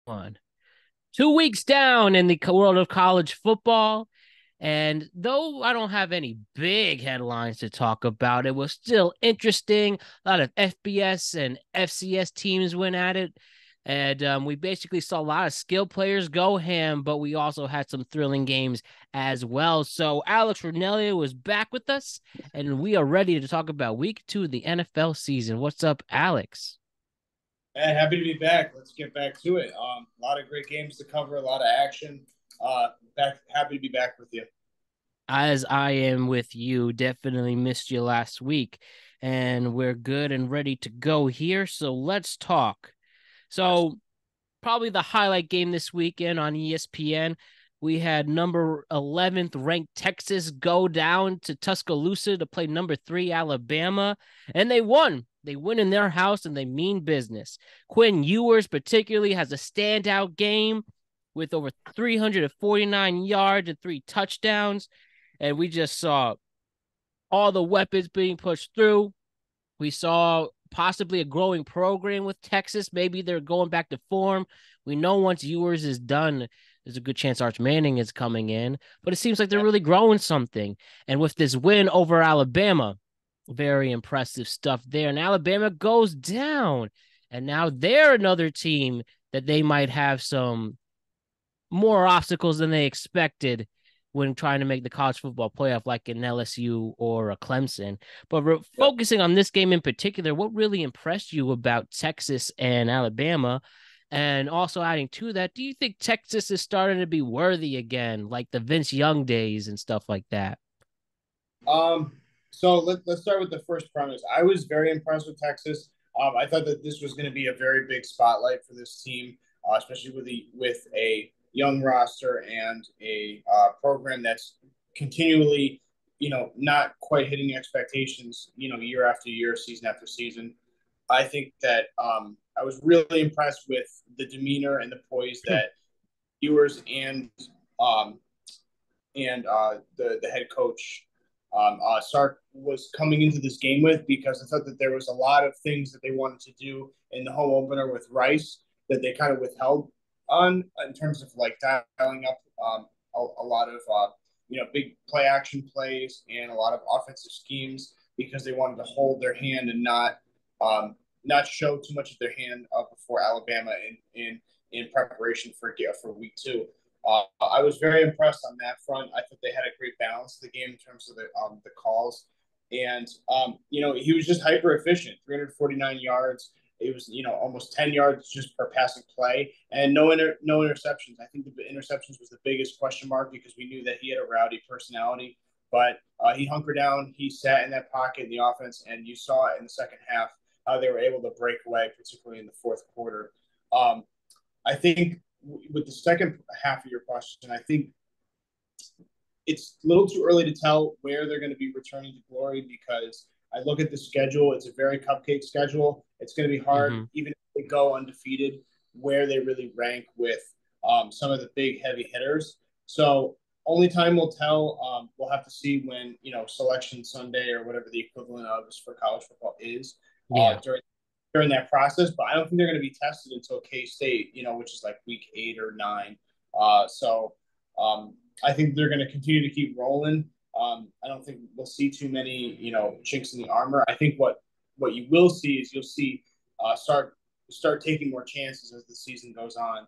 One. 2 weeks down in the world of college football. And though I don't have any big headlines to talk about, it was still interesting. A lot of FBS and FCS teams went at it. And we basically saw a lot of skill players go ham, but we also had some thrilling games as well. So Alex Cornelia was back with us, and we are ready to talk about week 2 of the NFL season. What's up, Alex? Hey, happy to be back. Let's get back to it. A lot of great games to cover, a lot of action. Happy to be back with you. As I am with you, definitely missed you last week, and we're good and ready to go here. So let's talk. Yes. So, probably the highlight game this weekend on ESPN. We had number 11th ranked Texas go down to Tuscaloosa to play number 3 Alabama, and they won. They win in their house and they mean business. Quinn Ewers, particularly, has a standout game with over 349 yards and 3 touchdowns. And we just saw all the weapons being pushed through. We saw possibly a growing program with Texas. Maybe they're going back to form. We know once Ewers is done, there's a good chance Arch Manning is coming in, but it seems like they're really growing something. And with this win over Alabama, very impressive stuff there. And Alabama goes down. And now they're another team that they might have some more obstacles than they expected when trying to make the college football playoff, like an LSU or a Clemson. But Yep. focusing on this game in particular, what really impressed you about Texas and Alabama? And also adding to that, do you think Texas is starting to be worthy again, like the Vince Young days and stuff like that? Um, let's start with the first premise. I was very impressed with Texas. I thought that this was going to be a very big spotlight for this team, especially with a young roster and a program that's continually, not quite hitting expectations, year after year, season after season. I think that I was really impressed with the demeanor and the poise that viewers um, and the head coach Sark was coming into this game with, because I thought that there was a lot of things that they wanted to do in the home opener with Rice that they kind of withheld on, in terms of like dialing up a lot of big play action plays and a lot of offensive schemes, because they wanted to hold their hand and not show too much of their hand before Alabama in preparation for week 2. I was very impressed on that front. I thought they had a great balance of the game in terms of the calls, and he was just hyper efficient. 349 yards. It was almost 10 yards just per passing play, and no interceptions. I think the interceptions was the biggest question mark, because we knew that he had a rowdy personality, but he hunkered down. He sat in that pocket in the offense, and you saw it in the second half how they were able to break away, particularly in the fourth quarter. Um, I think with the second half of your question, I think it's a little too early to tell where they're going to be returning to glory, because I look at the schedule. It's a very cupcake schedule. It's going to be hard, Mm-hmm. even if they go undefeated, where they really rank with some of the big heavy hitters. So only time will tell. We'll have to see when Selection Sunday, or whatever the equivalent of this for college football is, Yeah. during that process. But I don't think they're going to be tested until K State, which is like week 8 or 9. So I think they're going to continue to keep rolling. I don't think we'll see too many, chinks in the armor. I think what you will see is you'll see start taking more chances as the season goes on,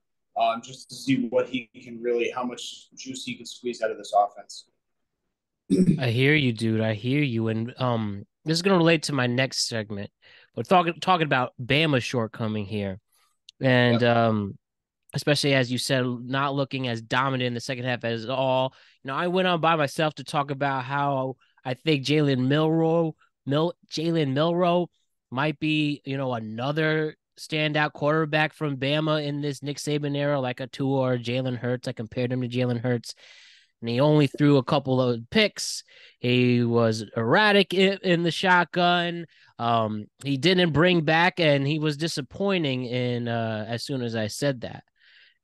just to see what he can really, how much juice he can squeeze out of this offense. I hear you, dude. I hear you. And this is gonna relate to my next segment. But talking about Bama's shortcoming here. And Yep. especially as you said, not looking as dominant in the second half as all. I went on by myself to talk about how I think Jalen Milrow might be, another standout quarterback from Bama in this Nick Saban era, like a Tua or Jalen Hurts. I compared him to Jalen Hurts, and he only threw a couple of picks. He was erratic in the shotgun. He didn't bring back, and he was disappointing in as soon as I said that.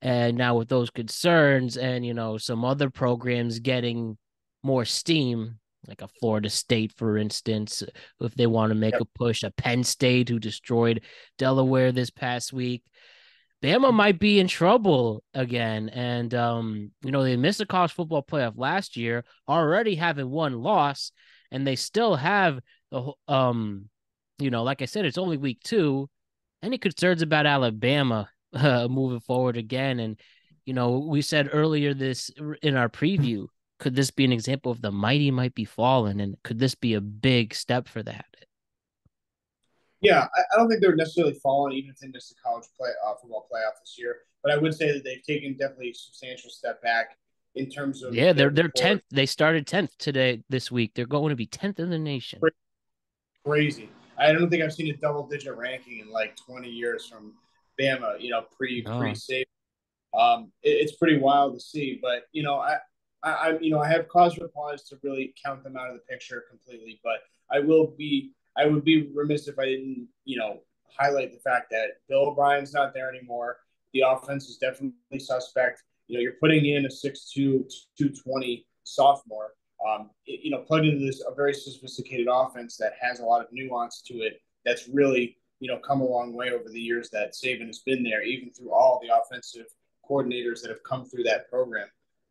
And now with those concerns and, some other programs getting more steam, like a Florida State, for instance, if they want to make Yep. a push, a Penn State who destroyed Delaware this past week. Bama might be in trouble again. And they missed the college football playoff last year, already having one loss, and they still have like I said, it's only week 2. Any concerns about Alabama moving forward again? And we said earlier this in our preview, could this be an example of the mighty might be fallen, and could this be a big step for that? Yeah, I don't think they're necessarily fallen, even if they missed the football playoff this year. But I would say that they've taken definitely a substantial step back in terms of Yeah, their they're core. 10th. They started 10th this week. They're going to be 10th in the nation. Crazy. I don't think I've seen a double digit ranking in like 20 years from Bama. Pre Oh, save. It's pretty wild to see. But I have cause for pause to really count them out of the picture completely. But I would be remiss if I didn't highlight the fact that Bill O'Brien's not there anymore. The offense is definitely suspect. You're putting in a 6'2", 220 sophomore. Plugged into this a very sophisticated offense that has a lot of nuance to it. That's really come a long way over the years that Saban has been there, even through all the offensive coordinators that have come through that program.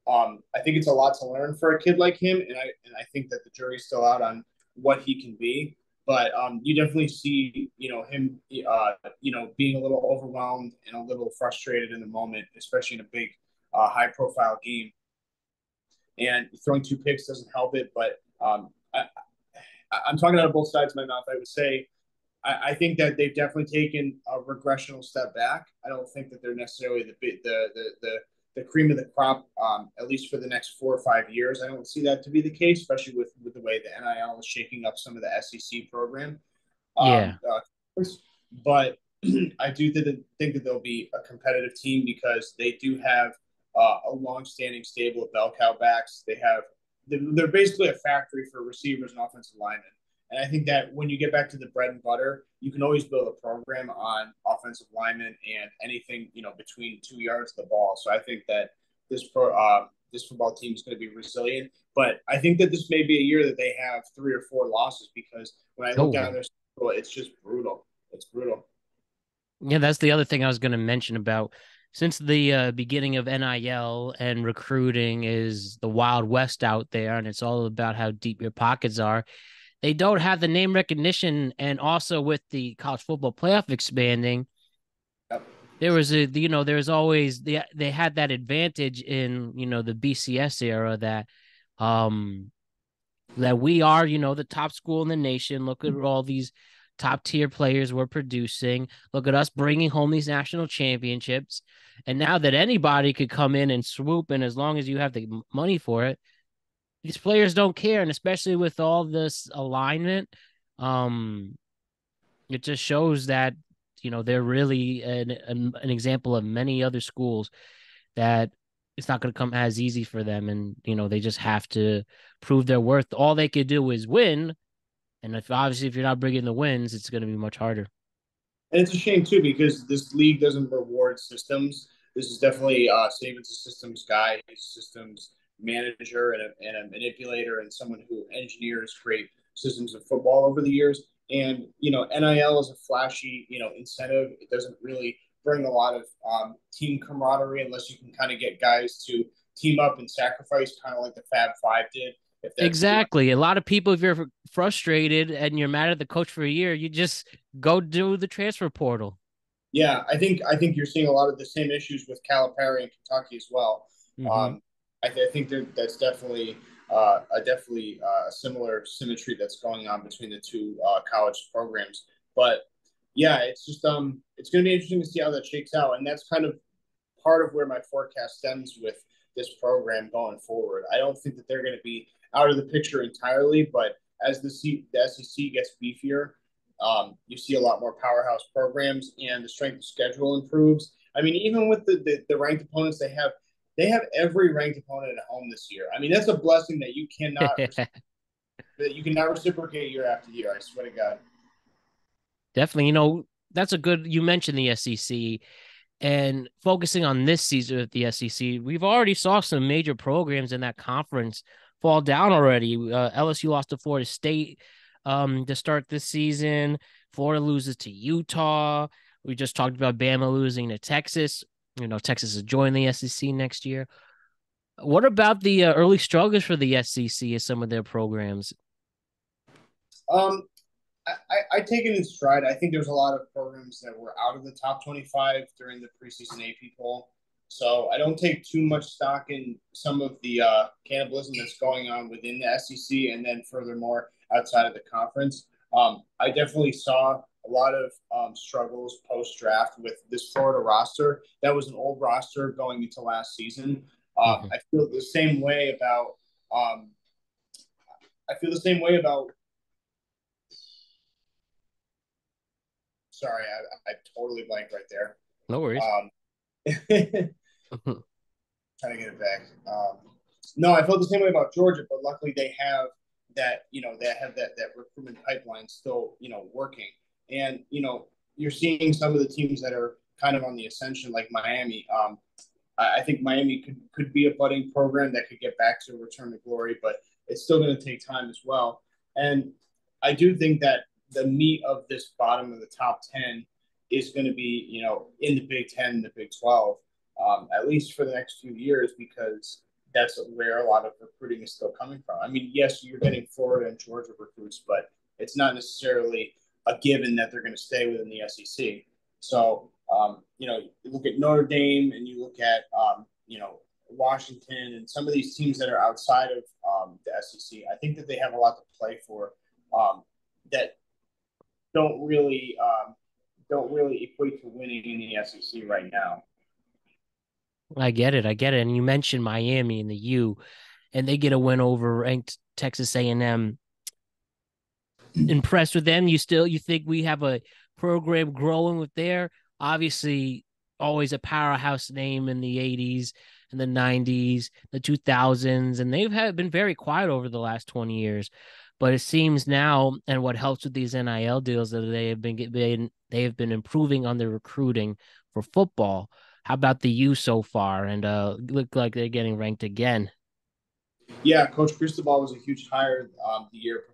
I think it's a lot to learn for a kid like him, and I think that the jury's still out on what he can be. But you definitely see him being a little overwhelmed and a little frustrated in the moment, especially in a big high profile game. And throwing 2 picks doesn't help it, but I'm talking out of both sides of my mouth. I would say I think that they've definitely taken a regressional step back. I don't think that they're necessarily the cream of the crop, at least for the next 4 or 5 years. I don't see that to be the case, especially with the way the NIL is shaking up some of the SEC program. yeah. But I do think that they'll be a competitive team because they do have a long-standing stable of bell cow backs. They're basically a factory for receivers and offensive linemen. And I think that when you get back to the bread and butter, you can always build a program on offensive linemen and anything between 2 yards of the ball. So I think that this football team is going to be resilient. But I think that this may be a year that they have 3 or 4 losses because when I look down Oh, their schedule, it's just brutal. It's brutal. yeah. That's the other thing I was going to mention about since the beginning of NIL and recruiting is the Wild West out there, and it's all about how deep your pockets are. They don't have the name recognition, and also with the college football playoff expanding, Yep. there's always they had that advantage in the BCS era um that we are the top school in the nation. Look at all these top tier players we're producing. Look at us bringing home these national championships. And now that anybody could come in and swoop in as long as you have the money for it, these players don't care. And especially with all this alignment, um, it just shows that they're really an example of many other schools that it's not going to come as easy for them, and they just have to prove their worth. All they could do is win, and if you're not bringing the wins, it's going to be much harder. And it's a shame too because this league doesn't reward systems. This is definitely Saban's a systems guy, he's a systems manager and a manipulator and someone who engineers great systems of football over the years. And NIL is a flashy incentive. It doesn't really bring a lot of team camaraderie unless you can kind of get guys to team up and sacrifice, kind of like the Fab Five did. If that's Exactly. A lot of people, if you're frustrated and you're mad at the coach for a year, you just go do the transfer portal. Yeah, I think you're seeing a lot of the same issues with Calipari in Kentucky as well. Mm-hmm. I think that's definitely a similar symmetry that's going on between the two college programs. But yeah, it's just it's going to be interesting to see how that shakes out, and that's kind of part of where my forecast stems with this program going forward. I don't think that they're going to be out of the picture entirely, but as the SEC gets beefier, you see a lot more powerhouse programs, and the strength of schedule improves. I mean, even with the ranked opponents they have every ranked opponent at home this year. I mean, that's a blessing that you cannot reciprocate year after year. I swear to God. Definitely. That's a good, you mentioned the SEC and focusing on this season at the SEC. We've already saw some major programs in that conference fall down already. LSU lost to Florida State to start this season. Florida loses to Utah. We just talked about Bama losing to Texas. Texas is joining the SEC next year. What about the early struggles for the SEC in some of their programs? Um, I take it in stride. I think there's a lot of programs that were out of the top 25 during the preseason AP poll. So I don't take too much stock in some of the cannibalism that's going on within the SEC, and then furthermore outside of the conference. I definitely saw a lot of struggles post draft with this Florida roster. That was an old roster going into last season. Mm-hmm. I feel the same way about. Um, I feel the same way about. Sorry, I totally blanked right there. No worries. Um, trying to get it back. No, I felt the same way about Georgia, but luckily they have that recruitment pipeline still working, and you're seeing some of the teams that are kind of on the ascension, like Miami. I think Miami could be a budding program that could get back to a return to glory, but it's still going to take time as well. And I do think that the meat of this bottom of the top 10 is going to be, in the Big 10, the Big 12, at least for the next few years, because that's where a lot of recruiting is still coming from. I mean, yes, you're getting Florida and Georgia recruits, but it's not necessarily a given that they're going to stay within the SEC. So, you look at Notre Dame and you look at, Washington and some of these teams that are outside of the SEC. I think that they have a lot to play for that don't really equate to winning in the SEC right now. I get it. And you mentioned Miami and the U, and they get a win over ranked Texas A&M. Impressed with them? You think we have a program growing with there? Obviously, always a powerhouse name in the 80s and the 90s, the 2000s, and they've been very quiet over the last 20 years. But it seems now, and what helps with these NIL deals, that they have been improving on their recruiting for football. How about the U so far? And look like they're getting ranked again. Yeah, Coach Cristobal was a huge hire the year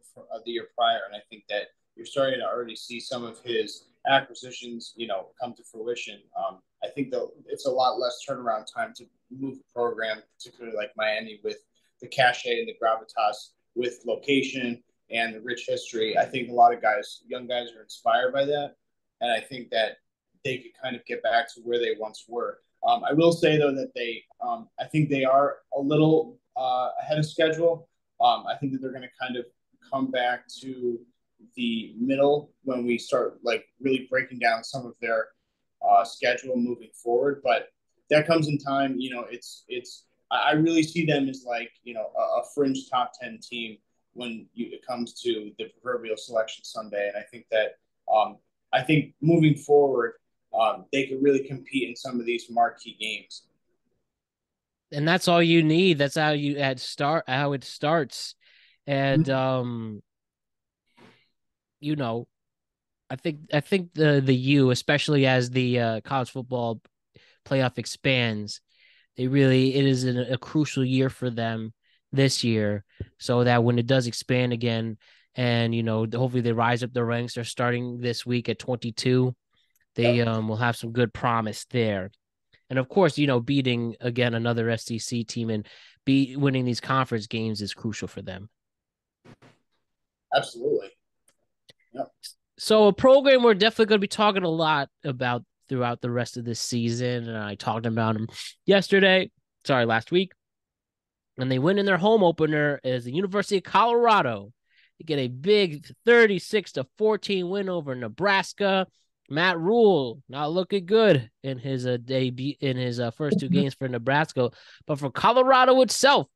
prior, and I think that you're starting to already see some of his acquisitions, come to fruition. I think that it's a lot less turnaround time to move a program, particularly like Miami, with the cachet and the gravitas, with location and the rich history. I think a lot of young guys, are inspired by that, and I think that they could kind of get back to where they once were. I will say though that I think they are a little ahead of schedule. I think that they're going to kind of come back to the middle when we start like really breaking down some of their schedule moving forward. But that comes in time. I really see them as like a fringe top 10 team when it comes to the proverbial selection Sunday. And I think that I think moving forward, they could really compete in some of these marquee games. And that's all you need. That's how how it starts. And I think the U, especially as the college football playoff expands, it is a crucial year for them this year, so that when it does expand again, and hopefully they rise up the ranks. They're starting this week at 22. They will have some good promise there. And of course, beating again another SEC team and winning these conference games is crucial for them. Absolutely. Yeah. So a program we're definitely going to be talking a lot about throughout the rest of this season. And I talked about them last week. And they win in their home opener is the University of Colorado. They get a big 36-14 win over Nebraska. Matt Rule not looking good in his debut in his first two games for Nebraska, but for Colorado itself,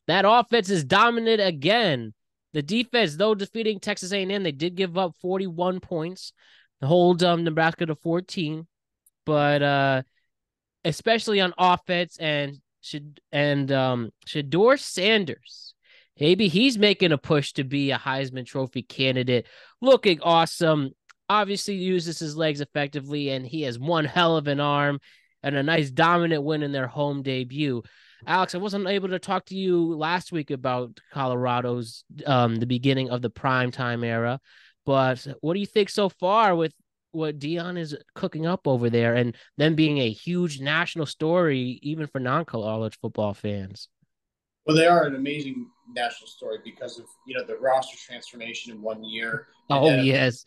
that offense is dominant again. The defense, though defeating Texas A&M, they did give up 41 points to hold Nebraska to 14, but especially on offense and Shedeur Sanders. Maybe he's making a push to be a Heisman Trophy candidate, looking awesome. Obviously uses his legs effectively, and he has one hell of an arm and a nice dominant win in their home debut. Alex, I wasn't able to talk to you last week about Colorado's the beginning of the primetime era, but what do you think so far with what Dion is cooking up over there, and them being a huge national story, even for non-college football fans. Well, they are an amazing national story because of the roster transformation in 1 year, and Oh then yes,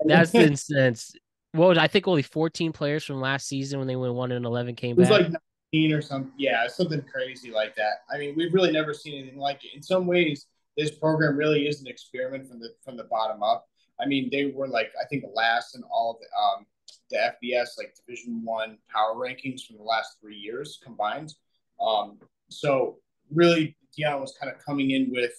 that's the instance. What was I think only 14 players from last season when they went 1-11 came it was back. like 19 or something. Yeah, something crazy like that. I mean, we've really never seen anything like it. In some ways, this program really is an experiment from the bottom up. I mean, they were like I think last in all of the FBS like Division 1 power rankings from the last 3 years combined. Um, so really, Dion was kind of coming in with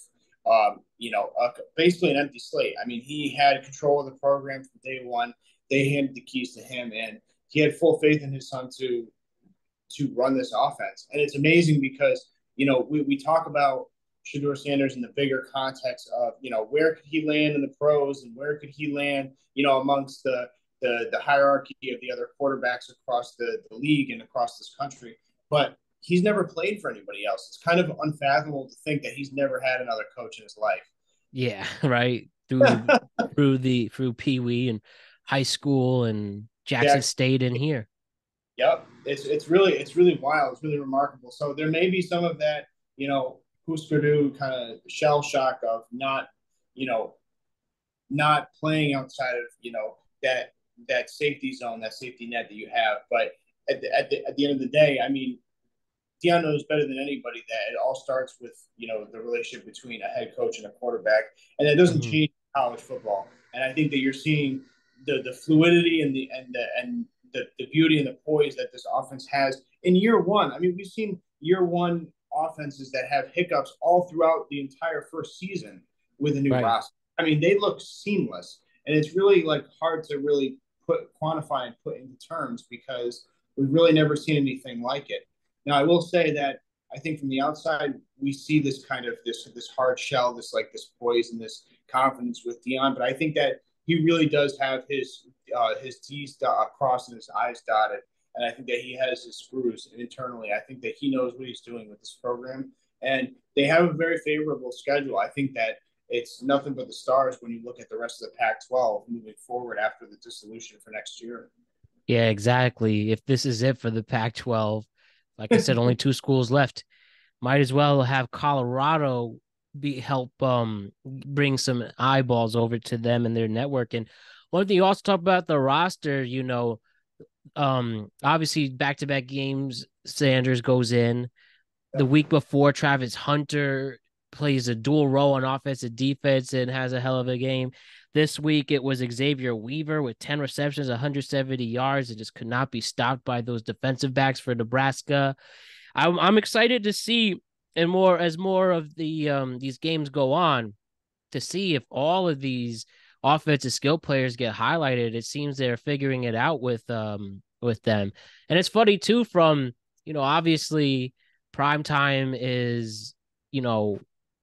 basically an empty slate. I mean, he had control of the program from day one. They handed the keys to him, and he had full faith in his son to run this offense. And it's amazing because, we talk about Shedeur Sanders in the bigger context of, where could he land in the pros and where could he land, amongst the hierarchy of the other quarterbacks across the league and across this country. But he's never played for anybody else. It's kind of unfathomable to think that he's never had another coach in his life. Yeah, right. Through Pee Wee and high school and Jackson Jackson. State in here. Yep, it's really wild. It's really remarkable. So there may be some of that, Husker Du kind of shell shock of you know, not playing outside of that safety zone, that safety net that you have. But at the end of the day, I mean, Dion knows better than anybody that it all starts with the relationship between a head coach and a quarterback, and that doesn't Mm-hmm. change college football. And I think that you're seeing the fluidity and the beauty and the poise that this offense has in year one. I mean, we've seen year one offenses that have hiccups all throughout the entire first season with a new Right. roster. I mean, they look seamless, and it's really like hard to really quantify and put into terms because we've really never seen anything like it. Now, I will say that I think from the outside we see this kind of this hard shell, this poise and this confidence with Dion, but I think that he really does have his T's crossed and his I's dotted, and I think that he has his screws internally. I think that he knows what he's doing with this program, and they have a very favorable schedule. I think that it's nothing but the stars when you look at the rest of the Pac-12 moving forward after the dissolution for next year. Yeah, exactly. If this is it for the Pac-12, like I said, only two schools left. Might as well have Colorado be help bring some eyeballs over to them and their network. And one thing you also talk about the roster, obviously back-to-back games, Sanders goes in. The week before, Travis Hunter plays a dual role on offense and defense and has a hell of a game. This week, it was Xavier Weaver with 10 receptions, 170 yards, and just could not be stopped by those defensive backs for Nebraska. I'm excited to see, and more of these games go on, to see if all of these offensive skill players get highlighted. It seems they're figuring it out with them. And it's funny too, from obviously Prime Time is,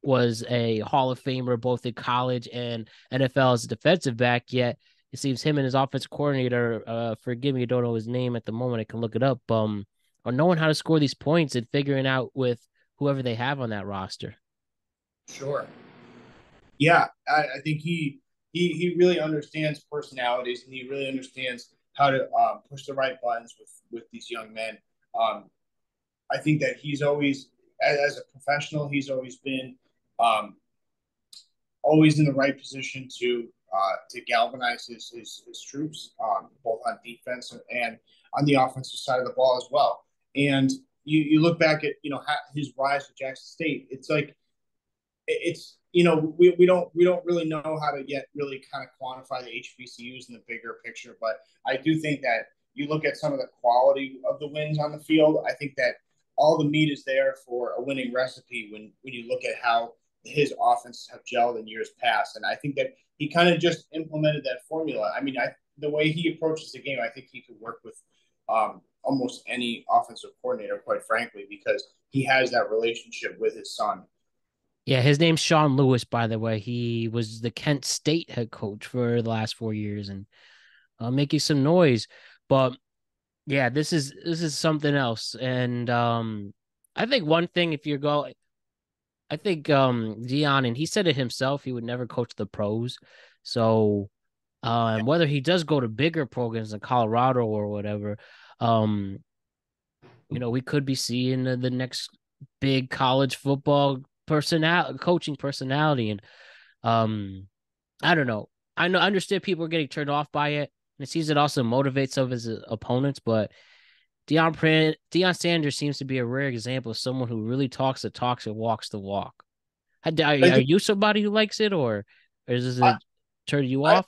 was a Hall of Famer both in college and NFL as a defensive back, yet it seems him and his offensive coordinator, forgive me, I don't know his name at the moment, I can look it up, are knowing how to score these points and figuring out with whoever they have on that roster. Sure. Yeah, I think he really understands personalities and he really understands how to push the right buttons with these young men. Um, I think that he's always, as a professional, he's always been um, always in the right position to galvanize his troops, both on defense and on the offensive side of the ball as well. And you look back at his rise to Jackson State. It's like we don't really know how to yet really kind of quantify the HBCUs in the bigger picture, but I do think that you look at some of the quality of the wins on the field. I think that all the meat is there for a winning recipe when you look at how his offenses have gelled in years past, and I think that he kind of just implemented that formula. I mean, the way he approaches the game, I think he could work with almost any offensive coordinator, quite frankly, because he has that relationship with his son. Yeah, his name's Sean Lewis, by the way. He was the Kent State head coach for the last 4 years and making some noise. But yeah, this is something else. And I think one thing, if you're going, I think Dion, and he said it himself, he would never coach the pros. So Yeah. And whether he does go to bigger programs in Colorado or whatever, um, we could be seeing the next big college football coaching personality. And um, I don't know. I understand people are getting turned off by it, and it seems it also motivates some of his opponents. But Deion Sanders seems to be a rare example of someone who really talks the talks and walks the walk. Are I think you somebody who likes it, or does I, it turn you I, off?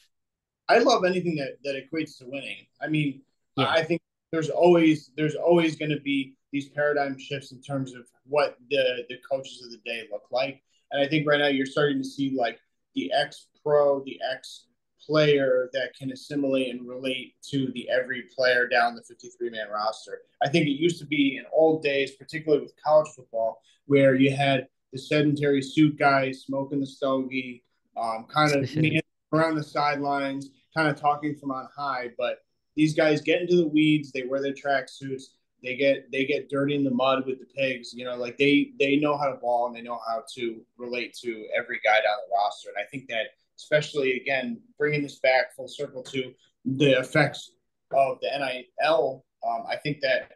I love anything that equates to winning. I mean, Yeah, I think there's always going to be these paradigm shifts in terms of what the coaches of the day look like, and I think right now you're starting to see like the ex pro, the ex player that can assimilate and relate to the every player down the 53-man roster. I think it used to be in old days, particularly with college football, where you had the sedentary suit guys smoking the stogie, kind of man around the sidelines, kind of talking from on high. But these guys get into the weeds. They wear their tracksuits. They get dirty in the mud with the pigs. Like they know how to ball and they know how to relate to every guy down the roster. And I think that, especially again, bringing this back full circle to the effects of the NIL, I think that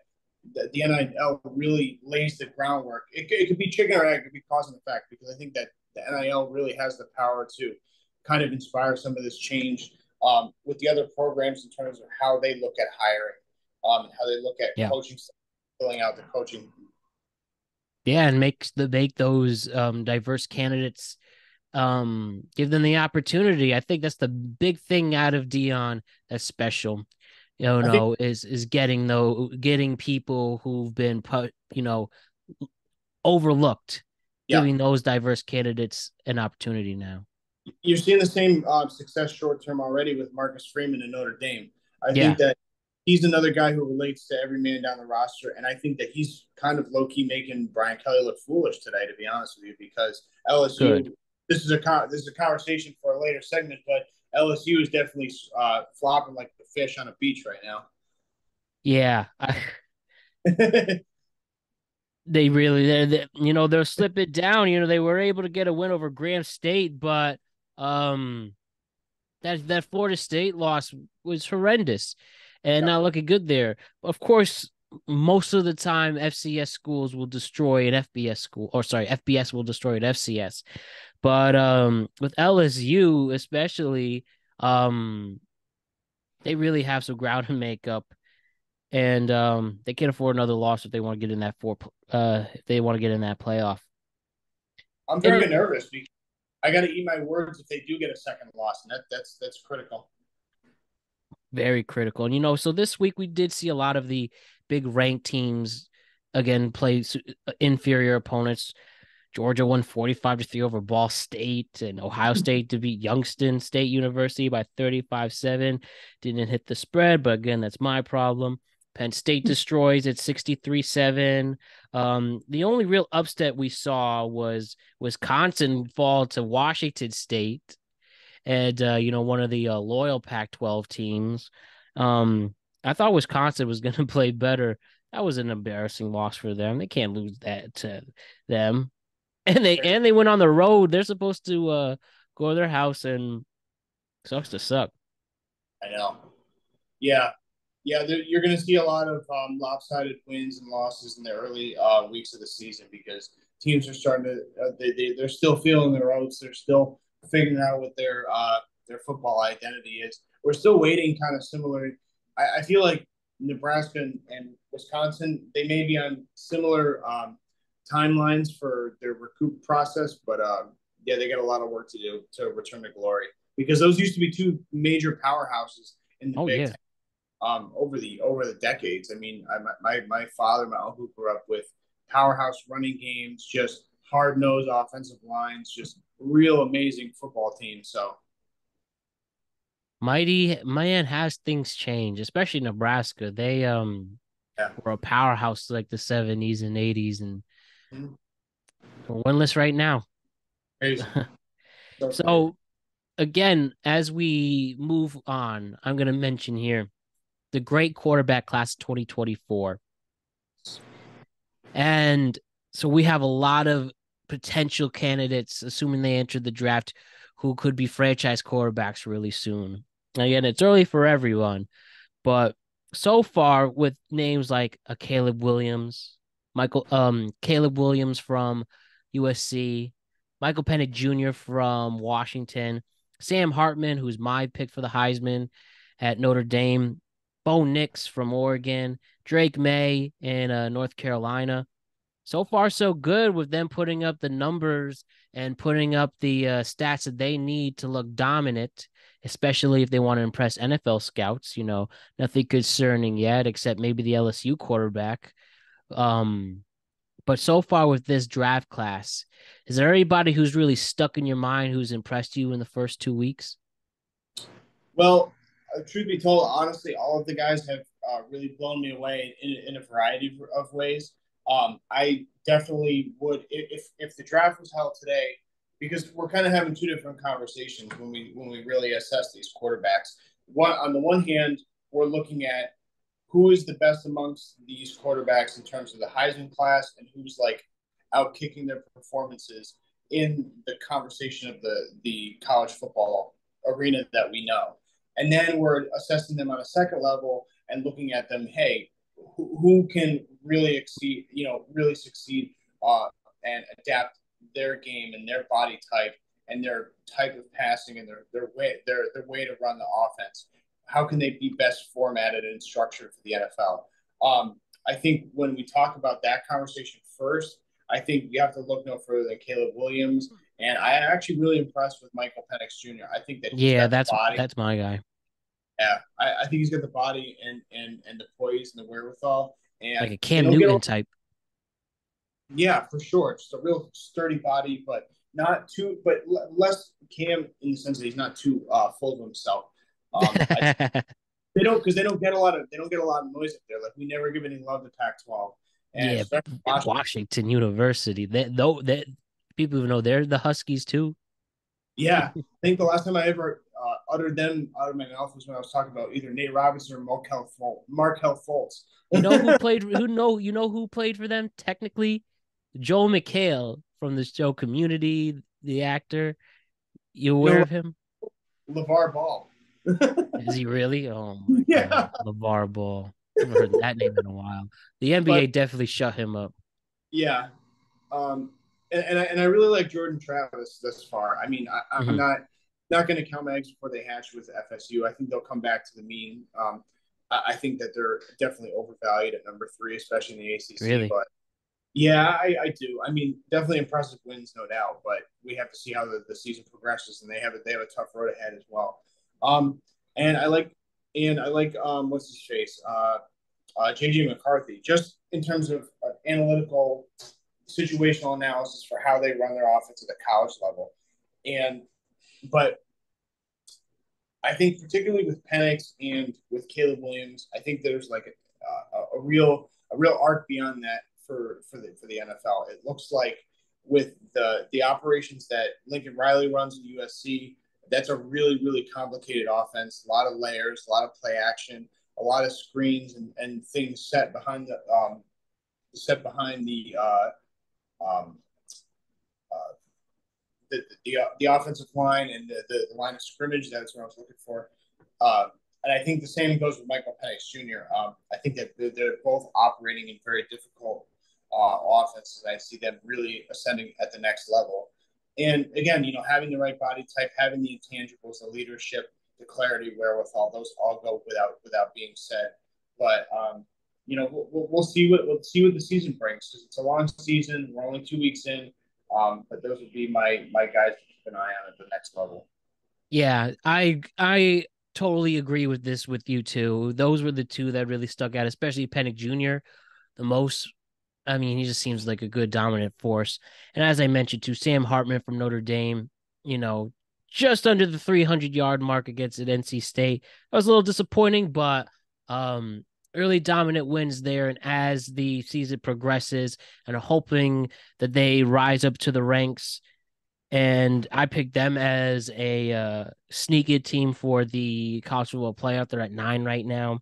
the NIL really lays the groundwork. It could be chicken or egg, it could be cause and effect, because I think that the NIL really has the power to kind of inspire some of this change with the other programs in terms of how they look at hiring, and how they look at yeah, coaching, filling out the coaching. yeah, and make those diverse candidates give them the opportunity. I think that's the big thing out of Deion that's special. I think, Is getting people who've been overlooked, yeah, giving those diverse candidates an opportunity now. you're seeing the same success short term already with Marcus Freeman in Notre Dame. I Yeah, think that he's another guy who relates to every man down the roster, and I think that he's kind of low key making Brian Kelly look foolish today, to be honest with you, because good. LSU. This is a conversation for a later segment, but LSU is definitely flopping like the fish on a beach right now. Yeah, they really they'll slip it down. They were able to get a win over Graham State, but um that Florida State loss was horrendous and Yeah. not looking good there. Of course, most of the time FCS schools will destroy an FBS school, or sorry, FBS will destroy an FCS. But with LSU especially, um they really have some ground to make up, and they can't afford another loss if they want to get in that if they want to get in that playoff. I'm And very nervous because I got to eat my words if they do get a second loss, and that's critical. very critical. And so this week we did see a lot of the big ranked teams again play inferior opponents. Georgia won 45-3 over Ball State, and Ohio State to beat Youngstown State University by 35-7. Didn't hit the spread, but again, that's my problem. Penn State destroys at 63-7. The only real upset we saw was Wisconsin fall to Washington State, and one of the loyal Pac-12 teams. Um, I thought Wisconsin was going to play better. That was an embarrassing loss for them. They can't lose that to them. And they went on the road. They're supposed to go to their house, and sucks to suck. I know. Yeah, yeah. You're going to see a lot of lopsided wins and losses in the early weeks of the season because teams are starting to they're still feeling their oats. They're still figuring out what their football identity is. We're still waiting, kind of similar. I feel like Nebraska and Wisconsin, they may be on similar timelines for their recoup process, but yeah, they got a lot of work to do to return to glory because those used to be two major powerhouses in the Oh Big yeah. Ten over the decades. I mean, my father, my uncle grew up with powerhouse running games, just hard nosed offensive lines, just real amazing football teams. So Mighty man, has things changed, especially Nebraska. They yeah, were a powerhouse like the 70s and 80s, and mm-hmm. we're winless right now. Crazy, so crazy. So again, as we move on, I'm gonna mention here the great quarterback class 2024. And so we have a lot of potential candidates, assuming they entered the draft, who could be franchise quarterbacks really soon. Again, it's early for everyone, but so far with names like a Caleb Williams from USC, Michael Penix Jr. from Washington, Sam Hartman, who's my pick for the Heisman at Notre Dame, Bo Nix from Oregon, Drake May in North Carolina. So far, so good with them putting up the numbers and putting up the stats that they need to look dominant, especially if they want to impress NFL scouts. Nothing concerning yet, except maybe the LSU quarterback. Um, but so far with this draft class, is there anybody who's really stuck in your mind who's impressed you in the first 2 weeks? Well, truth be told, honestly, all of the guys have really blown me away in a variety of ways. I definitely would if the draft was held today, because we're kind of having two different conversations when we really assess these quarterbacks. One on the one hand, we're looking at who is the best amongst these quarterbacks in terms of the Heisman class and who's like out kicking their performances in the conversation of the college football arena that we know. And then we're assessing them on a second level and looking at them, hey, who can really exceed, really succeed and adapt their game and their body type and their type of passing and their way to run the offense. How can they be best formatted and structured for the NFL? I think when we talk about that conversation first, I think you have to look no further than Caleb Williams. And I am actually really impressed with Michael Penix Jr. I think that he's Yeah, got the that's body. that's my guy. Yeah, I think he's got the body and the poise and the wherewithal. Like And a they Cam don't get Newton type. yeah, for sure. Just a real sturdy body, but not too, but less Cam in the sense that he's not too full of himself. They don't because they don't get a lot of noise up there. Like we never give any love to Pac-12, and Yeah, especially Washington. Washington University. That people even know they're the Huskies too. Yeah, I think the last time I ever uttered them out of my mouth was when I was talking about either Nate Robinson or Markel Fultz. You know who played who played for them technically? Joel McHale from the show Community, the actor. You aware No, of him? LeVar Ball. Is he really? Oh my God. Yeah, LeVar Ball. I haven't heard that name in a while. The but NBA definitely shut him up. yeah, um, and I really like Jordan Travis thus far. I mean, I'm Mhm. not going to count my eggs before they hatch with FSU. I think they'll come back to the mean. I think that they're definitely overvalued at number three, especially in the ACC. Really? But yeah, I do. I mean, definitely impressive wins, no doubt. But we have to see how the season progresses, and they have a tough road ahead as well. Um, and I like what's his face, JJ McCarthy, just in terms of analytical situational analysis for how they run their offense at the college level. And but I think particularly with Penix and with Caleb Williams, I think there's like a real arc beyond that for the NFL. It looks like with the operations that Lincoln Riley runs in USC, that's a really really complicated offense. A lot of layers, a lot of play action, a lot of screens and things set behind the um, uh, the offensive line and the line of scrimmage. That's what I was looking for. Uh, and I think the same goes with Michael Penix Jr. I think that they're both operating in very difficult offenses. I see them really ascending at the next level. And again, having the right body type, having the intangibles, the leadership, the clarity, wherewithal, those all go without being said. But we'll see what the season brings because it's a long season. We're only 2 weeks in. But those would be my guys to keep an eye on at the next level. Yeah, I totally agree with this with you too. Those were the two that really stuck out, especially Pennick Jr. the most. I mean, he just seems like a good dominant force. And as I mentioned too, Sam Hartman from Notre Dame, you know, just under the 300-yard mark against at NC State. That was a little disappointing, but um early dominant wins there. And as the season progresses, and hoping that they rise up to the ranks, and I picked them as a sneaky team for the college football playoff. They're at 9 right now.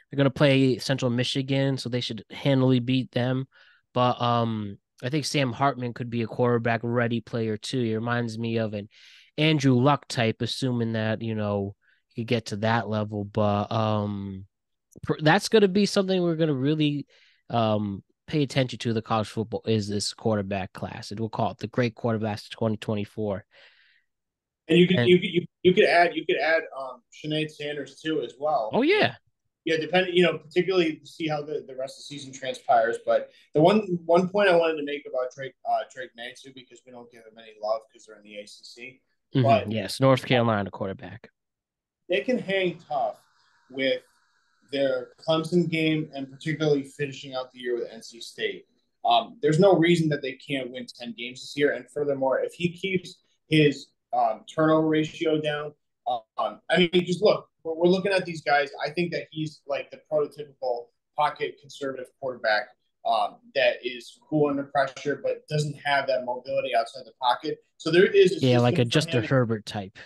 They're gonna play Central Michigan, so they should handily beat them. But I think Sam Hartman could be a quarterback ready player too. He reminds me of an Andrew Luck type, assuming that he get to that level. But that's going to be something we're going to really pay attention to. The college football is this quarterback class, and we'll call it the Great Quarterbacks 2024. And And you could add Sinead Sanders too as well. oh And yeah, yeah, depending, particularly to see how the rest of the season transpires. But the one point I wanted to make about Drake May too, because we don't give him any love because they're in the ACC, but yes, North Carolina quarterback. they can hang tough with their Clemson game and particularly finishing out the year with NC State. There's no reason that they can't win 10 games this year. And furthermore, if he keeps his turnover ratio down, I mean, just look, we're looking at these guys. I think that he's like the prototypical pocket conservative quarterback that is cool under pressure, but doesn't have that mobility outside the pocket. So there is a Yeah, like a system for Justin him. Herbert type.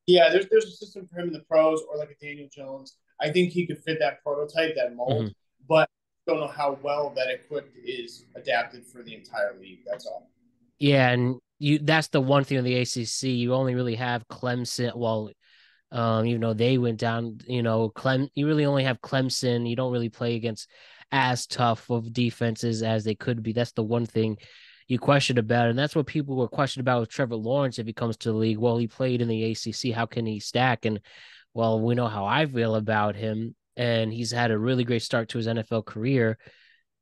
Yeah, there's a system for him in the pros or like a Daniel Jones. I think he could fit that prototype, that Mm-hmm. mold, but I don't know how well that equipped is adapted for the entire league. That's all. Yeah, and that's the one thing in the ACC. You only really have Clemson. Well, even though they went down, you really only have Clemson. You don't really play against as tough of defenses as they could be. That's the one thing you question about, and that's what people were questioning about with Trevor Lawrence if he comes to the league. Well, he played in the ACC. How can he stack? And well, we know how I feel about him, and he's had a really great start to his NFL career.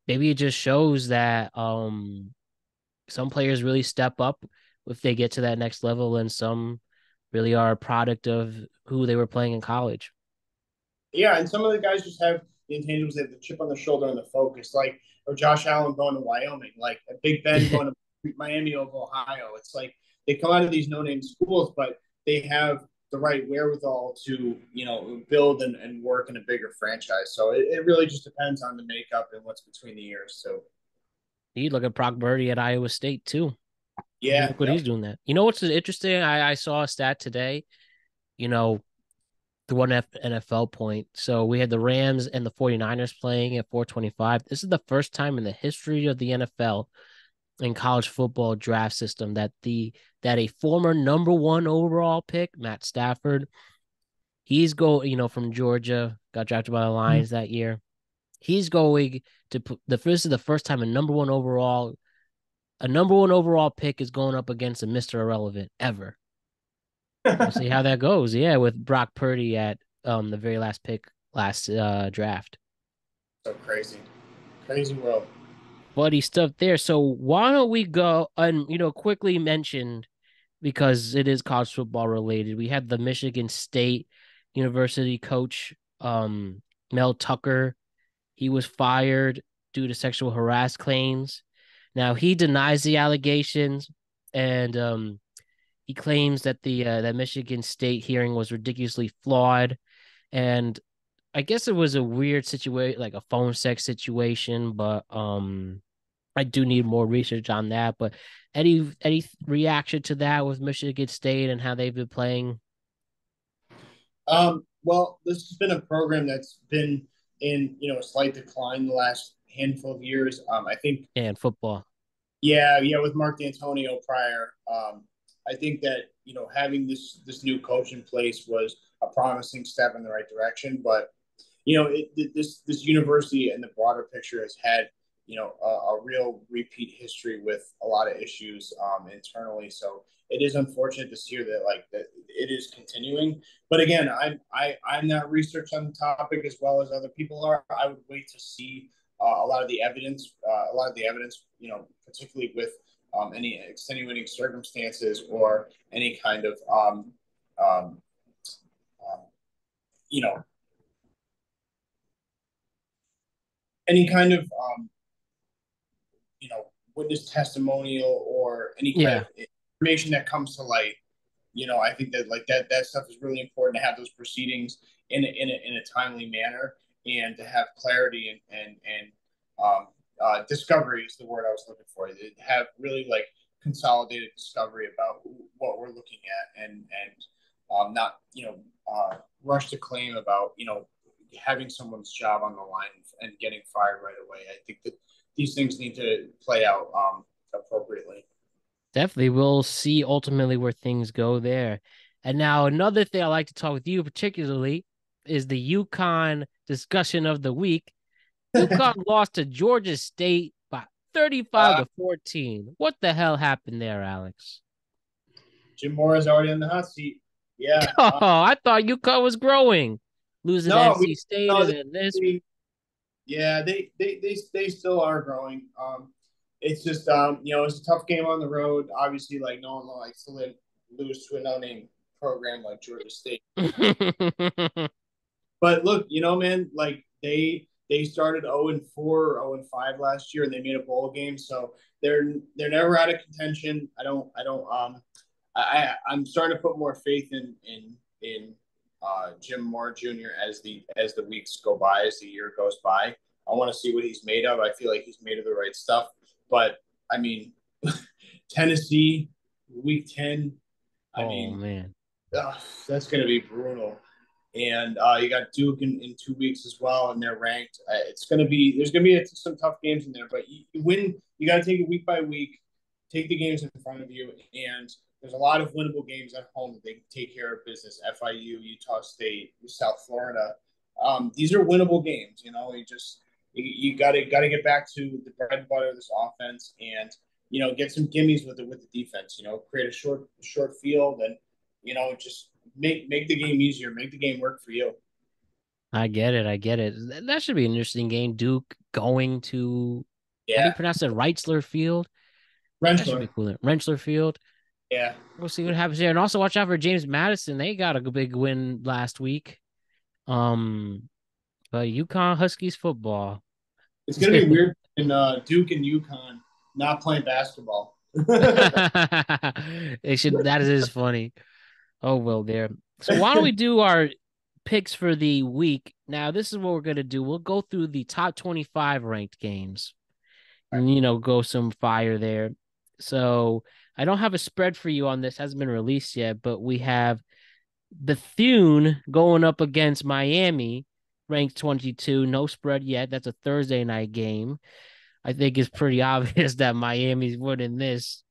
Maybe it just shows that some players really step up if they get to that next level, and some really are a product of who they were playing in college. Yeah, and some of the guys just have the intangibles, they have the chip on the shoulder and the focus, like or Josh Allen going to Wyoming, like a Big Ben going to Miami of Ohio. It's like they come out of these no-name schools, but they have the right wherewithal to build and work in a bigger franchise. So it really just depends on the makeup and what's between the ears. So You look at Brock Purdy at Iowa State too. yeah, Look what yep. he's doing that. You know what's interesting? I saw a stat today, you know, the one NFL point. So we had the Rams and the 49ers playing at 425. This is the first time in the history of the NFL and college football draft system that a former number one overall pick, Matt Stafford, from Georgia, got drafted by the Lions that year. He's going to put this is the first time a number one overall pick is going up against a Mr. Irrelevant ever. We'll see how that goes. Yeah, with Brock Purdy at the very last pick last draft. So crazy, crazy world. Buddy stuff there. So why don't we go and quickly mention, because it is college football related. We had the Michigan State University coach, Mel Tucker. He was fired due to sexual harass claims. Now he denies the allegations, and he claims that the that Michigan State hearing was ridiculously flawed, and I guess it was a weird situation, like a phone sex situation. But I do need more research on that. But any reaction to that with Michigan State and how they've been playing? Well, this has been a program that's been in a slight decline the last handful of years. I think And football. yeah, with Mark D'Antonio prior. I think that having this new coach in place was a promising step in the right direction. But this university and the broader picture has had a real repeat history with a lot of issues internally. So it is unfortunate to hear that it is continuing. But again, I'm not researched on the topic as well as other people are. I would wait to see a lot of the evidence, particularly with any extenuating circumstances or any kind of um, um, you know any kind of witness testimonial or any kind Yeah, of information that comes to light. I think that that stuff is really important to have those proceedings in a timely manner and to have clarity and discovery is the word I was looking for. To have really consolidated discovery about what we're looking at and not rush to claim about having someone's job on the line and getting fired right away. I think that these things need to play out appropriately. definitely. We'll see ultimately where things go there. And now another thing I like to talk with you particularly is the UConn discussion of the week. UConn lost to Georgia State by 35 Uh, to 14. What the hell happened there, Alex? Jim Mora's already in the hot seat. Yeah. Oh, I thought UConn was growing. Losing to No, NC State no, and then this. yeah, they still are growing. It's just it's a tough game on the road. Obviously, like no one likes to lose to a no-name program like Georgia State. But look, man, like they started 0-4 or 0-5 last year, and they made a bowl game, so they're never out of contention. I'm starting to put more faith in Jim Moore Jr. as the weeks go by, as the year goes by. I want to see what he's made of. I feel like he's made of the right stuff, but I mean, Tennessee, Week 10. I Oh mean, man. that's going to be brutal. And you got Duke in 2 weeks as well, and they're ranked. There's going to be some tough games in there, but you win. You got to take it week by week, take the games in front of you, and there's a lot of winnable games at home that they can take care of business. FIU, Utah State, South Florida. These are winnable games. You got to get back to the bread and butter of this offense, and get some gimmies with the defense. Create a short field, and just make the game easier, make the game work for you. I get it. I get it. That should be an interesting game. Duke going to, how do you Yeah, pronounce it? Reitzler Field. That should be Rentler. cool. Rentschler Field. Yeah, We'll see what happens there. And also watch out for James Madison. They got a big win last week. But UConn Huskies football. it's gonna be weird in Duke and UConn not playing basketball. They should. That is funny. Oh well, there. So why don't we do our picks for the week? Now this is what we're gonna do. We'll go through the top 25 ranked games, and go some fire there. So I don't have a spread for you on this. Hasn't been released yet, but we have Bethune going up against Miami, ranked 22. No spread yet. That's a Thursday night game. I think it's pretty obvious that Miami's winning this.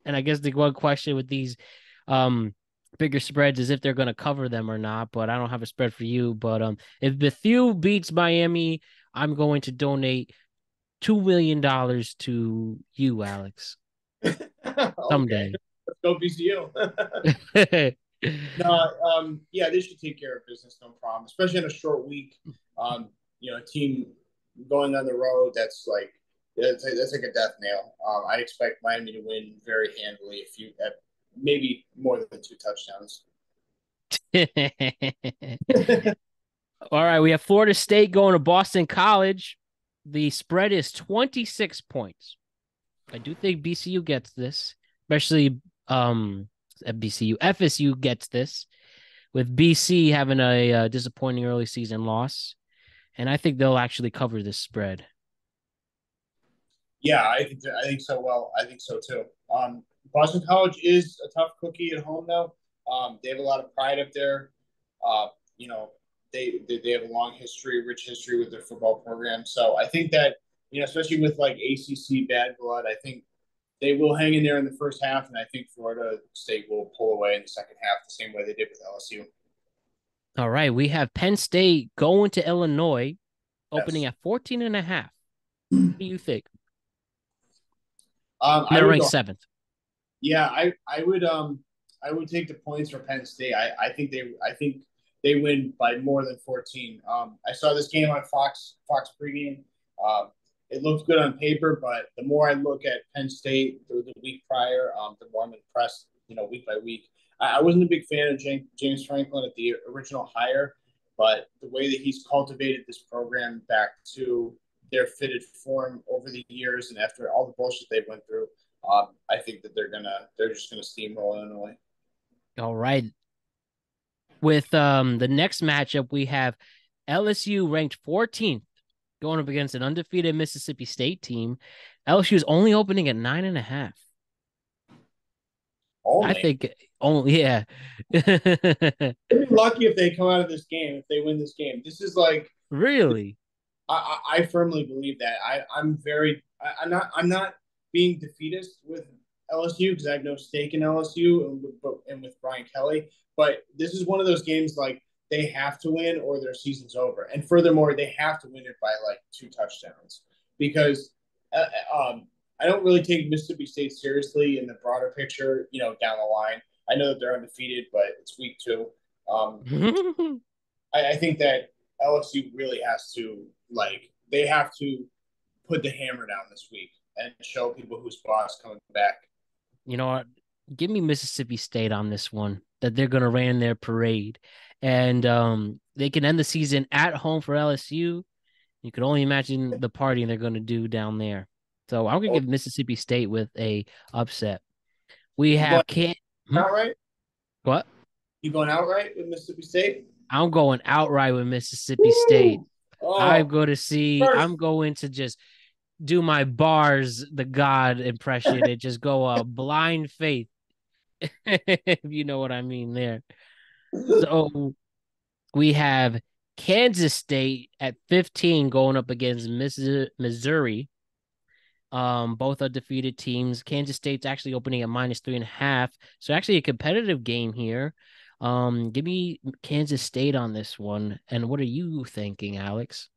And I guess the one question with these bigger spreads is if they're going to cover them or not. But I don't have a spread for you. But if Bethune beats Miami, I'm going to donate $2 million to you, Alex, Okay, someday. let's go BCU. No, yeah, they should take care of business, no problem. Especially in a short week. A team going on the road that's like a death nail. I expect Miami to win very handily, maybe more than 2 touchdowns. All right, we have Florida State going to Boston College. The spread is 26 points. I do think BCU gets this, especially BCU. FSU gets this, with BC having a disappointing early season loss. And I think they'll actually cover this spread. Yeah, I think so. Well, I think so too. Boston College is a tough cookie at home, though. They have a lot of pride up there. Uh, you know, they have a long history, rich history with their football program. So I think that especially with like ACC bad blood, I think they will hang in there in the first half, and I think Florida State will pull away in the second half the same way they did with LSU. All right, we have Penn State going to Illinois, opening Yes. at 14.5. What do you think? I They're would ranked go. seventh. Yeah, I would take the points for Penn State. I think they win by more than 14. I saw this game on Fox pregame. It looked good on paper, but the more I look at Penn State the week prior, the more I'm impressed. Week by week. I wasn't a big fan of James Franklin at the original hire, but the way that he's cultivated this program back to their fitted form over the years, and after all the bullshit they went through, I think that they're just gonna steamroll Illinois. All right. With the next matchup, we have LSU ranked 14th going up against an undefeated Mississippi State team. LSU is only opening at 9.5. I Only think only, yeah. they'd be lucky if they come out of this game, if they win this game. This is like Really? I firmly believe that. I'm not being defeatist with LSU because I have no stake in LSU and with Brian Kelly. But this is one of those games like they have to win or their season's over. And furthermore, they have to win it by like 2 touchdowns because uh, um, I don't really take Mississippi State seriously in the broader picture, down the line. I know that they're undefeated, but it's week 2. Um, I think that LSU really has to they have to put the hammer down this week and show people who's boss coming back. You know what? Give me Mississippi State on this one, that they're going to ran their parade. And they can end the season at home for LSU. You could only imagine the partying they're going to do down there. So I'm going to Oh, give Mississippi State with a upset. We you going have can outright? what? You going outright with Mississippi State? I'm going outright with Mississippi State. Woo! Oh, I'm first. going to just do my bars, the God impression, and just go blind faith, if you know what I mean there. So we have Kansas State at 15 going up against Missouri. Both are defeated teams. Kansas State's actually opening at -3.5, so actually a competitive game here. Give me Kansas State on this one. And what are you thinking, Alex?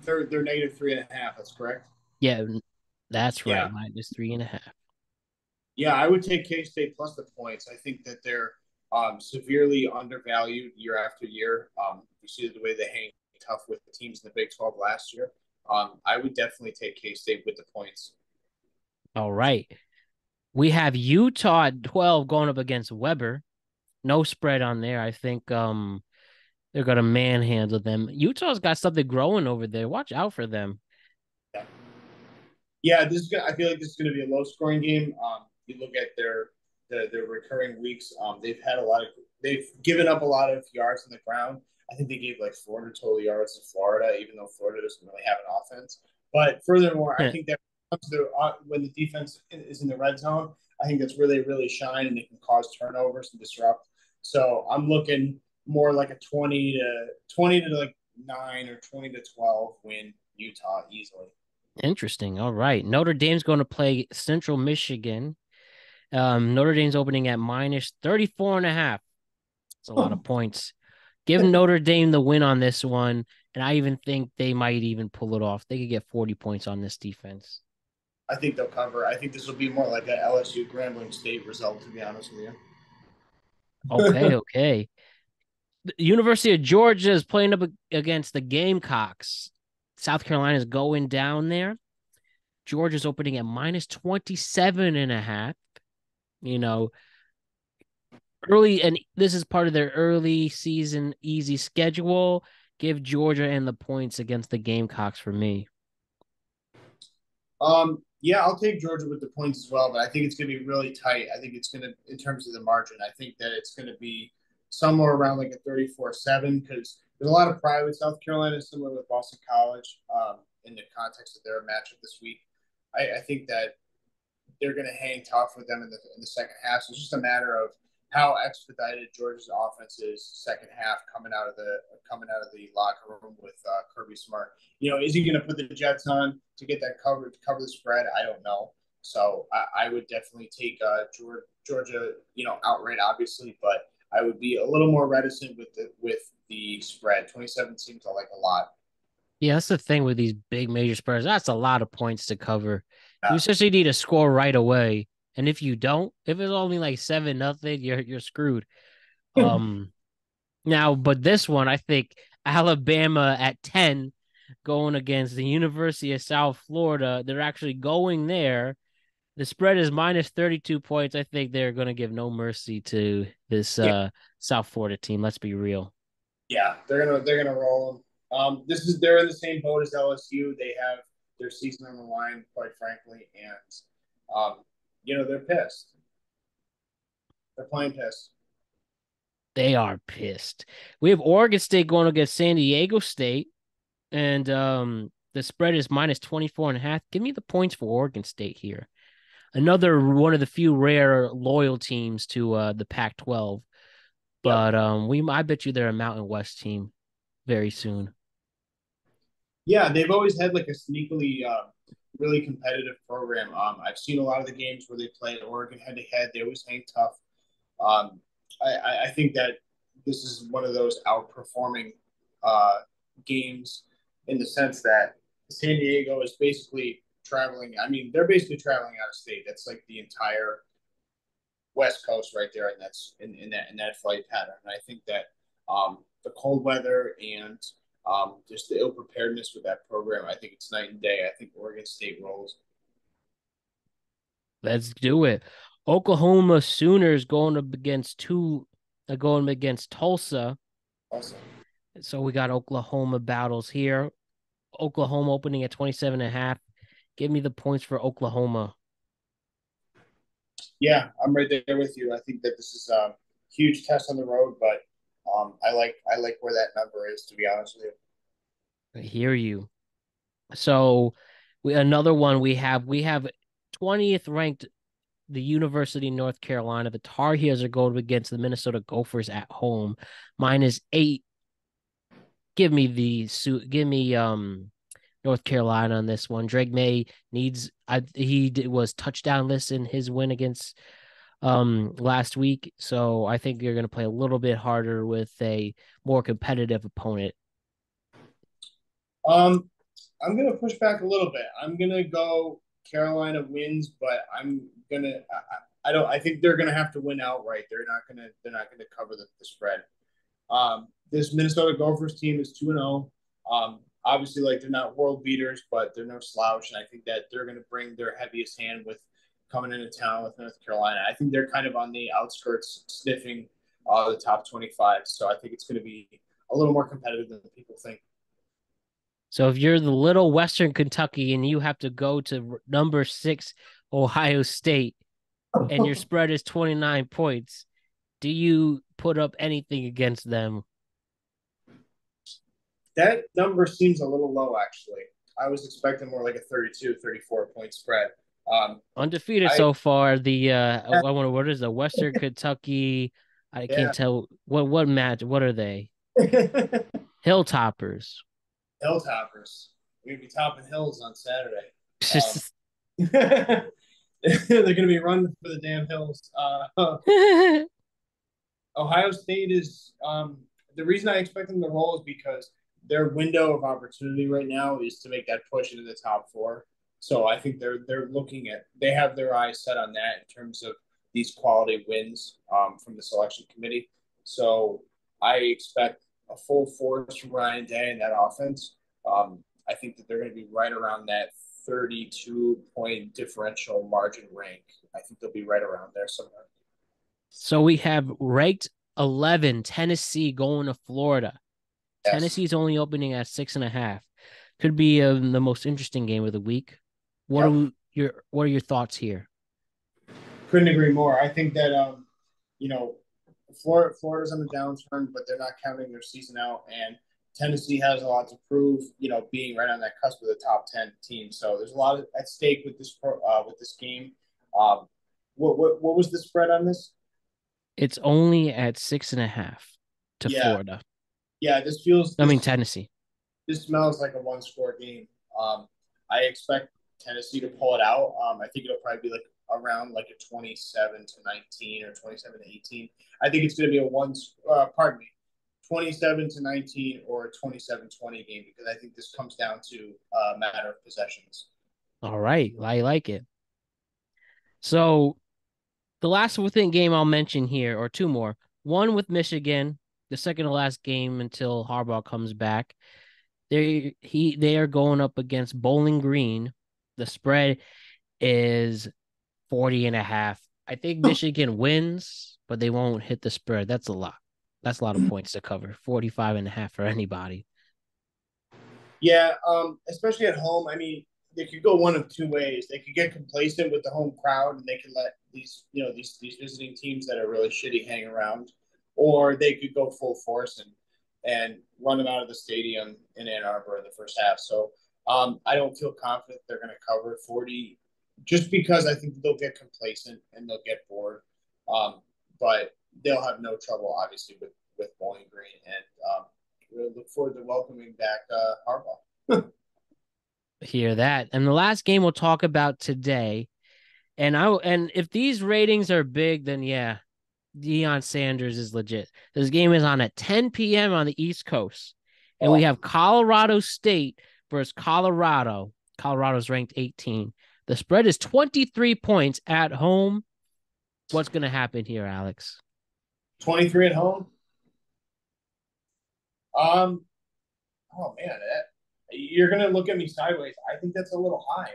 They're -3.5. That's correct. Yeah, that's right, Yeah, -3.5. yeah. I would take K State plus the points. I think that they're severely undervalued year after year. You see the way they hang tough with the teams in the Big 12 last year. I would definitely take K State with the points. All right. We have Utah at 12 going up against Weber. No spread on there. I think they're gonna manhandle them. Utah's got something growing over there. Watch out for them. Yeah. Yeah, I feel like this is going to be a low scoring game. You look at their recurring weeks. They've given up a lot of yards on the ground. I think they gave like 400 total yards to Florida, even though Florida doesn't really have an offense. But furthermore, I think that when the defense is in the red zone, I think that's really really shine and they can cause turnovers and disrupt. So I'm looking more like a 20 to like 9 or 20 to 12 win Utah easily. Interesting. All right. Notre Dame's going to play Central Michigan. Notre Dame's opening at -34.5. It's a lot of points. Give Notre Dame the win on this one. And I even think they might even pull it off. They could get 40 points on this defense. I think they'll cover. I think this will be more like a LSU Grambling State result, to be honest with Okay, you. okay. The University of Georgia is playing up against the Gamecocks. South Carolina is going down there. Georgia's opening at -27.5. You know, early, and this is part of their early season easy schedule. Give Georgia and the points against the Gamecocks for me. Yeah, I'll take Georgia with the points as well, but I think it's going to be really tight. I think it's going to, in terms of the margin, I think that it's going to be somewhere around like a 34-7 because there's a lot of pride with South Carolina, similar with Boston College in the context of their matchup this week. I think that they're going to hang tough with them in the second half. So it's just a matter of how expedited Georgia's offense is second half coming out of the locker room with Kirby Smart. Is he going to put the Jets on to get that cover to cover the spread? I don't know. So I would definitely take Georgia, outright, obviously, but I would be a little more reticent with the spread. 27 seems like a lot. Yeah, that's the thing with these big major spreads. That's a lot of points to cover. You Yeah. essentially need to score right away. And if you don't, if it's only like 7-0, you're screwed. Um Now, but this one, I think Alabama at 10 going against the University of South Florida. They're actually going there. The spread is -32 points. I think they're going to give no mercy to this Yeah, South Florida team. Let's be real. yeah, they're gonna roll them. They're in the same boat as LSU. They have their season on the line, quite frankly, and they're pissed. They're playing pissed. They are pissed. We have Oregon State going against San Diego State, and the spread is -24.5. Give me the points for Oregon State here. Another one of the few rare loyal teams to the Pac-12. Yep. But I bet you they're a Mountain West team very soon. Yeah, they've always had like a sneakily really competitive program. I've seen a lot of the games where they play Oregon head to head. They always hang tough. Um, I think that this is one of those outperforming uh, games in the sense that San Diego is basically traveling. I mean, they're basically traveling out of state. That's like the entire West Coast right there, and that's in that flight pattern. And I think that the cold weather and just the ill preparedness with that program, I think it's night and day. I think Oregon State rolls. Let's do it. Oklahoma Sooners going against Tulsa. Also, So we got Oklahoma battles here. Oklahoma opening at 27.5. Give me the points for Oklahoma. yeah, I'm right there with you. I think that this is a huge test on the road, but I like where that number is, to be honest with you. I hear you. So another one we have 20th ranked the University of North Carolina. The Tar Heels are going against the Minnesota Gophers at home. -8. Give me North Carolina on this one. Drake May was touchdownless in his win against last week, so I think you're going to play a little bit harder with a more competitive opponent. Um, I'm gonna push back a little bit. I'm gonna go Carolina wins, but I don't. I think they're gonna have to win outright. They're not gonna cover the spread. This Minnesota Gophers team is 2-0. Obviously, like they're not world beaters, but they're no slouch, and I think that they're going to bring their heaviest hand with coming into town with North Carolina. I think they're kind of on the outskirts, sniffing the top 25. So I think it's going to be a little more competitive than people think. So if you're the little Western Kentucky and you have to go to number 6 Ohio State and your spread is 29 points, do you put up anything against them? That number seems a little low, actually. I was expecting more like a 32, 34 point spread. Undefeated I so far. I wonder what is the Western Kentucky. I can't Yeah. tell what match. What are they? Hilltoppers. Hilltoppers. We're gonna be topping hills on Saturday. Um, they're going to be running for the damn hills. Ohio State is the reason I expect them to roll is because their window of opportunity right now is to make that push into the top four. So I think they have their eyes set on that in terms of these quality wins from the selection committee. So I expect a full force from Ryan Day and that offense. I think that they're going to be right around that 32-point differential margin rank. I think they'll be right around there somewhere. So we have ranked 11 Tennessee going to Florida. Yes. Tennessee's only opening at 6.5. Could be the most interesting game of the week. Yep. What are your thoughts here? Couldn't agree more. I think that you know, Florida's on the downturn, but they're not counting their season out, and Tennessee has a lot to prove. Being right on that cusp of the top 10 team. So there's a lot at stake with this game. Um, what was the spread on this? It's only at 6.5 to Yeah, Florida. yeah. I mean Tennessee. This smells like a one-score game. I expect Tennessee to pull it out. I think it'll probably be like around like a 27-19 or 27-18. I think it's going to be a pardon me, 27-19 or a 27-20 game because I think this comes down to a matter of possessions. All right, I like it. So the last within game I'll mention here, or two more. One with Michigan, the second to last game until Harbaugh comes back. They are going up against Bowling Green. The spread is 40.5. I think Michigan wins, but they won't hit the spread. That's a lot. That's a lot of points to cover. 45.5 for anybody. Yeah, especially at home. I mean, they could go one of two ways. They could get complacent with the home crowd, and they could let these visiting teams that are really shitty hang around, or they could go full force and run them out of the stadium in Ann Arbor in the first half. So I don't feel confident they're going to cover 40, just because I think they'll get complacent and they'll get bored. But they'll have no trouble, obviously, with Bowling Green, and we look forward to welcoming back Harbaugh. Hear that. And the last game we'll talk about today, and if these ratings are big, then yeah, Deion Sanders is legit. This game is on at 10 p.m. on the East Coast. And we Oh, have Colorado State versus Colorado. Colorado's ranked 18. The spread is 23 points at home. What's going to happen here, Alex? 23 at home. Um, oh man, you're gonna look at me sideways. I think that's a little high.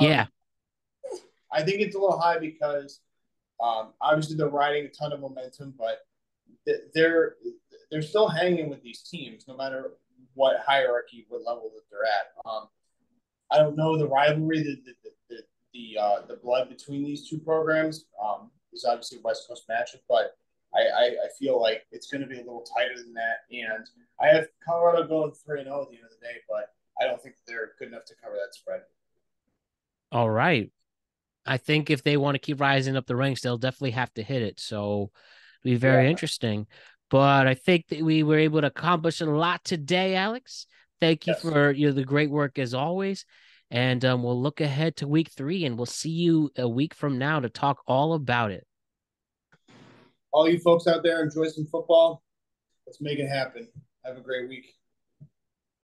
Yeah. Um, I think it's a little high because obviously they're riding a ton of momentum, but they're they're still hanging with these teams, no matter what hierarchy, what level that they're at. I don't know the rivalry, the blood between these two programs is obviously a West Coast matchup, but I feel like it's going to be a little tighter than that. And I have Colorado going 3-0 at the end of the day, but I don't think they're good enough to cover that spread. All right. I think if they want to keep rising up the ranks, they'll definitely have to hit it. So it'll be very Yeah. interesting. But I think that we were able to accomplish a lot today, Alex. Thank you Yes. for the great work as always. And we'll look ahead to week 3, and we'll see you a week from now to talk all about it. All you folks out there, enjoy some football. Let's make it happen. Have a great week.